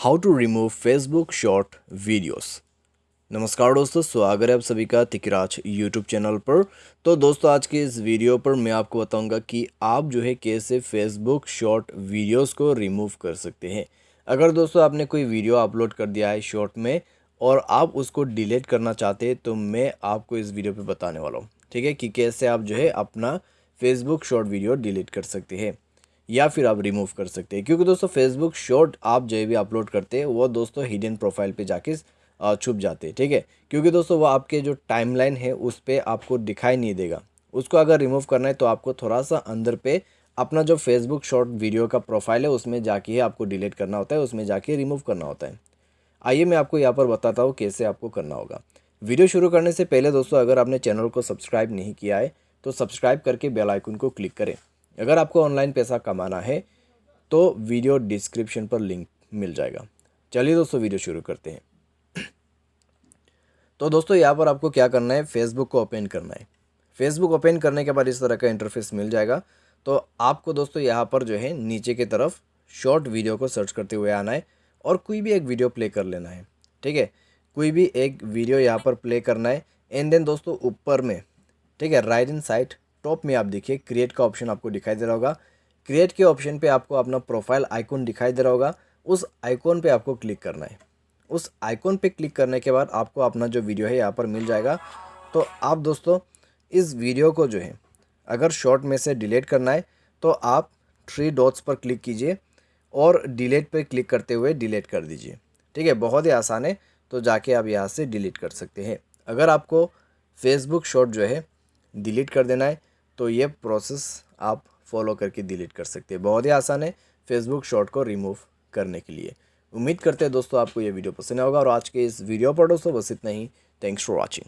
How to remove Facebook short videos. नमस्कार दोस्तों, स्वागत है आप सभी का तिकराज यूट्यूब चैनल पर। तो दोस्तों, आज के इस वीडियो पर मैं आपको बताऊंगा कि आप जो है कैसे फेसबुक शॉर्ट वीडियोस को रिमूव कर सकते हैं। अगर दोस्तों आपने कोई वीडियो अपलोड कर दिया है शॉर्ट में और आप उसको डिलीट करना चाहते हैं तो मैं आपको इस वीडियो पे बताने वाला हूँ, ठीक है, कि कैसे आप जो है अपना फेसबुक शॉर्ट वीडियो डिलीट कर सकते हैं या फिर आप रिमूव कर सकते हैं। क्योंकि दोस्तों फेसबुक शॉर्ट आप जो भी अपलोड करते हैं वो दोस्तों हिडन प्रोफाइल पे जाके छुप जाते हैं, ठीक है। क्योंकि दोस्तों वो आपके जो टाइमलाइन है उस पर आपको दिखाई नहीं देगा। उसको अगर रिमूव करना है तो आपको थोड़ा सा अंदर पे अपना जो फेसबुक शॉर्ट वीडियो का प्रोफाइल है उसमें जाके ही आपको डिलीट करना होता है, उसमें जाके रिमूव करना होता है। आइए मैं आपको यहाँ पर बताता हूँ कैसे आपको करना होगा। वीडियो शुरू करने से पहले दोस्तों, अगर आपने चैनल को सब्सक्राइब नहीं किया है तो सब्सक्राइब करके बेल आइकन को क्लिक करें। अगर आपको ऑनलाइन पैसा कमाना है तो वीडियो डिस्क्रिप्शन पर लिंक मिल जाएगा। चलिए दोस्तों वीडियो शुरू करते हैं। तो दोस्तों यहाँ पर आपको क्या करना है, फेसबुक को ओपन करना है। फेसबुक ओपन करने के बाद इस तरह का इंटरफेस मिल जाएगा। तो आपको दोस्तों यहाँ पर जो है नीचे की तरफ शॉर्ट वीडियो को सर्च करते हुए आना है और कोई भी एक वीडियो प्ले कर लेना है, ठीक है। कोई भी एक वीडियो यहाँ पर प्ले करना है एंड देन दोस्तों ऊपर में, ठीक है, राइट हैंड साइड टॉप में आप देखिए क्रिएट का ऑप्शन आपको दिखाई दे रहा होगा। क्रिएट के ऑप्शन पे आपको अपना प्रोफाइल आइकॉन दिखाई दे रहा होगा। उस आइकॉन पे आपको क्लिक करना है। उस आइकॉन पे क्लिक करने के बाद आपको अपना जो वीडियो है यहाँ पर मिल जाएगा। तो आप दोस्तों इस वीडियो को जो है अगर शॉर्ट में से डिलीट करना है तो आप थ्री डॉट्स पर क्लिक कीजिए और डिलीट पे क्लिक करते हुए डिलीट कर दीजिए, ठीक है। बहुत ही आसान है, तो जाके आप यहाँ से डिलीट कर सकते हैं। अगर आपको फेसबुक शॉर्ट जो है डिलीट कर देना है तो ये प्रोसेस आप फॉलो करके डिलीट कर सकते हैं। बहुत ही आसान है फेसबुक शॉर्ट को रिमूव करने के लिए। उम्मीद करते हैं दोस्तों आपको ये वीडियो पसंद आएगा और आज के इस वीडियो पर दोस्तों बस इतना ही। Thanks for watching.